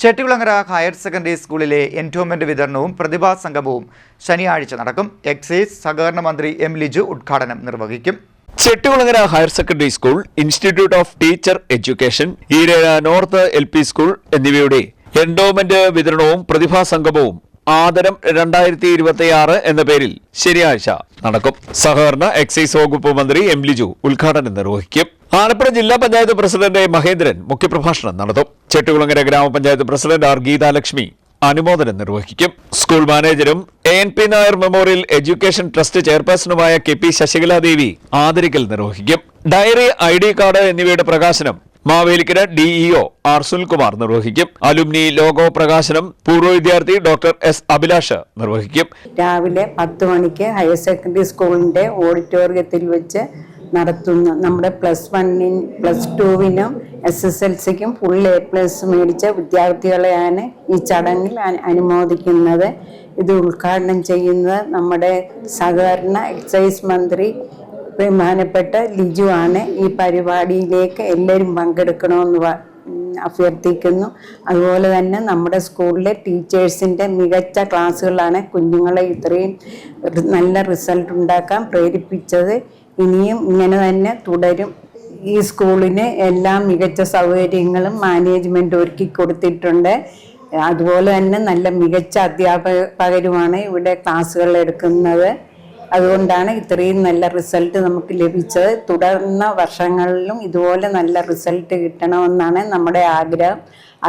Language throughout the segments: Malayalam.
ചെട്ടികുളങ്ങര ഹയർ സെക്കൻഡറി സ്കൂളിലെ എൻഡോമെന്റ് വിതരണവും പ്രതിഭാ സംഗമവും ശനിയാഴ്ച നടക്കും. എക്സൈസ് സഹകരണ മന്ത്രി എം ലിജു ഉദ്ഘാടനം നിർവഹിക്കും. Chettikulangara higher secondary school, institute of teacher education, Eerezha north LP school എന്നിവയുടെ എൻഡോമെന്റ് വിതരണവും പ്രതിഭാ സംഗമവും ആദരം 2026 എന്ന പേരിൽ ശനിയാഴ്ച നടക്കും. സഹകരണ എക്സൈസ് വകുപ്പ് മന്ത്രി എം ലിജു ഉദ്ഘാടനം നിർവഹിക്കും. ആലപ്പുഴ ജില്ലാ പഞ്ചായത്ത് പ്രസിഡന്റ് മഹേന്ദ്രൻ മുഖ്യപ്രഭാഷണം നടത്തും. ചെട്ടികുളങ്ങര ഗ്രാമപഞ്ചായത്ത് പ്രസിഡന്റ് ആർ ഗീതാലക്ഷ്മി അനുമോദനം നിർവഹിക്കും. സ്കൂൾ മാനേജരും ANP Nair memorial education trust ചെയർപേഴ്സണുമായ KP ശശികലാദേവി ആദരിക്കൽ നിർവഹിക്കും. ഡയറി, ID കാർഡ് എന്നിവയുടെ പ്രകാശനം മാവേലിക്കര DEO ആർ സുനിൽകുമാർ നിർവഹിക്കും. അലുമിനി ലോഗോ പ്രകാശനം പൂർവ്വ വിദ്യാർത്ഥി ഡോക്ടർ S അഭിലാഷ് നിർവഹിക്കും. രാവിലെ 10 മണിക്ക് ഹയർ സെക്കൻഡറി സ്കൂളിന്റെ ഓഡിറ്റോറിയത്തിൽ വെച്ച് നടത്തുന്ന നമ്മുടെ +1-നും +2-നും SSLCക്കും ഫുൾ A+ മേടിച്ച വിദ്യാർത്ഥികളെയാണ് ഈ ചടങ്ങിൽ അനുമോദിക്കുന്നത്. ഇത് ഉദ്ഘാടനം ചെയ്യുന്നത് നമ്മുടെ സഹകരണ എക്സൈസ് മന്ത്രി ബഹുമാനപ്പെട്ട ലിജു ആണ്. ഈ പരിപാടിയിലേക്ക് എല്ലാവരും പങ്കെടുക്കണമെന്ന് അഭ്യർത്ഥിക്കുന്നു. അതുപോലെ തന്നെ നമ്മുടെ സ്കൂളിലെ ടീച്ചേഴ്സിൻ്റെ മികച്ച ക്ലാസ്സുകളാണ് കുഞ്ഞുങ്ങളെ ഇത്രയും നല്ല റിസൾട്ട് ഉണ്ടാക്കാൻ പ്രേരിപ്പിച്ചത്. ഇനിയും ഇങ്ങനെ തന്നെ തുടരും. ഈ സ്കൂളിന് എല്ലാ മികച്ച സൗകര്യങ്ങളും മാനേജ്മെൻറ്റ് ഒരുക്കി കൊടുത്തിട്ടുണ്ട്. അതുപോലെ തന്നെ നല്ല മികച്ച അധ്യാപകരുമാണ് ഇവിടെ ക്ലാസ്സുകൾ എടുക്കുന്നത്. അതുകൊണ്ടാണ് ഇത്രയും നല്ല റിസൾട്ട് നമുക്ക് ലഭിച്ചത്. തുടർന്ന വർഷങ്ങളിലും ഇതുപോലെ നല്ല റിസൾട്ട് കിട്ടണമെന്നാണ് നമ്മുടെ ആഗ്രഹം.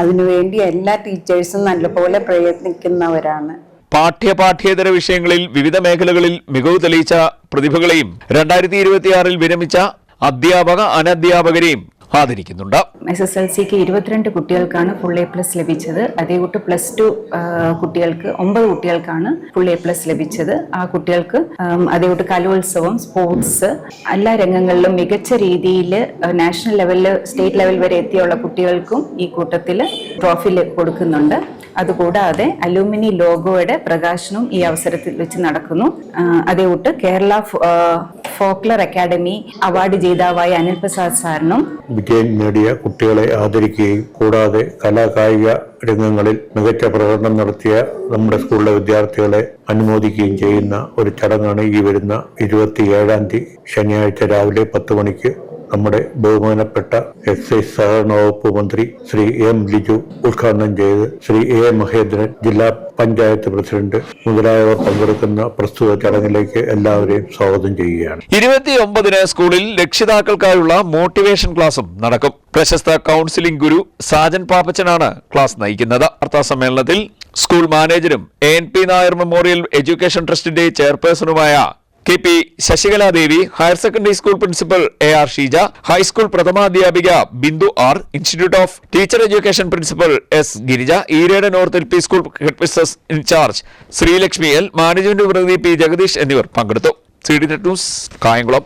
അതിനുവേണ്ടി എല്ലാ ടീച്ചേഴ്സും നല്ലപോലെ പ്രയത്നിക്കുന്നവരാണ്. പാഠ്യേതര വിഷയങ്ങളിൽ വിവിധ മേഖലകളിൽ മികവ് തെളിയിച്ച പ്രതിഭകളെയും 2026 വിരമിച്ച അധ്യാപക അനധ്യാപകരെയും ആദരിക്കുന്നുണ്ട്. SSLCക്ക് 22 കുട്ടികൾക്കാണ് ഫുൾ A+ ലഭിച്ചത്. അതേകൂട്ട് +2 കുട്ടികൾക്ക് 9 കുട്ടികൾക്കാണ് ഫുൾ A+ ലഭിച്ചത്. ആ കുട്ടികൾക്ക് അതേകൂട്ട് കലോത്സവം, സ്പോർട്സ്, എല്ലാ രംഗങ്ങളിലും മികച്ച രീതിയിൽ നാഷണൽ ലെവലിൽ, സ്റ്റേറ്റ് ലെവൽ വരെ എത്തിയുള്ള കുട്ടികൾക്കും ഈ കൂട്ടത്തിൽ ട്രോഫി കൊടുക്കുന്നുണ്ട്. അതുകൂടാതെ അലൂമിനി ലോഗോയുടെ പ്രകാശനവും ഈ അവസരത്തിൽ വെച്ച് നടക്കുന്നു. അതേകൂട്ട് കേരള ഫോക്ലർ അക്കാദമി അവാർഡ് ജേതാവായ അനിൽ പ്രസാദ് സാറിനും വിജയം നേടിയ കുട്ടികളെ ആദരിക്കുകയും കൂടാതെ കലാകായിക രംഗങ്ങളിൽ മികച്ച പ്രകടനം നടത്തിയ നമ്മുടെ സ്കൂളിലെ വിദ്യാർത്ഥികളെ അനുമോദിക്കുകയും ചെയ്യുന്ന ഒരു ചടങ്ങാണ് ഈ വരുന്ന 27-ാം തീയതി ശനിയാഴ്ച രാവിലെ 10 മണിക്ക് നമ്മുടെ ബഹുമാനപ്പെട്ട എക്സൈസ് സഹകരണ വകുപ്പ് മന്ത്രി ശ്രീ എം ലിജു ഉദ്ഘാടനം ചെയ്ത് ശ്രീ A മഹേന്ദ്രൻ ജില്ലാ പഞ്ചായത്ത് പ്രസിഡന്റ് മുതലായവർ പങ്കെടുക്കുന്ന പ്രസ്തുത ചടങ്ങിലേക്ക് എല്ലാവരെയും സ്വാഗതം ചെയ്യുകയാണ്. 29-ന് സ്കൂളിൽ രക്ഷിതാക്കൾക്കായുള്ള മോട്ടിവേഷൻ ക്ലാസും നടക്കും. പ്രശസ്ത കൗൺസിലിംഗ് ഗുരു സാജൻ പാപ്പച്ചനാണ് ക്ലാസ് നയിക്കുന്നത്. വാർത്താ സമ്മേളനത്തിൽ സ്കൂൾ മാനേജരും ANP നായർ മെമ്മോറിയൽ എഡ്യൂക്കേഷൻ ട്രസ്റ്റിന്റെ ചെയർപേഴ്സണുമായ KP Sasikaladevi, higher secondary school principal AR Sheeja, high school പ്രഥമാധ്യാപിക Bindu R, institute of teacher education principal S Girija, Eerezha north LP school headmistress in charge Sreelakshmi L, management പ്രതിനിധി P ജഗദീഷ് എന്നിവർ പങ്കെടുത്തു. CD news, Kayamkulam.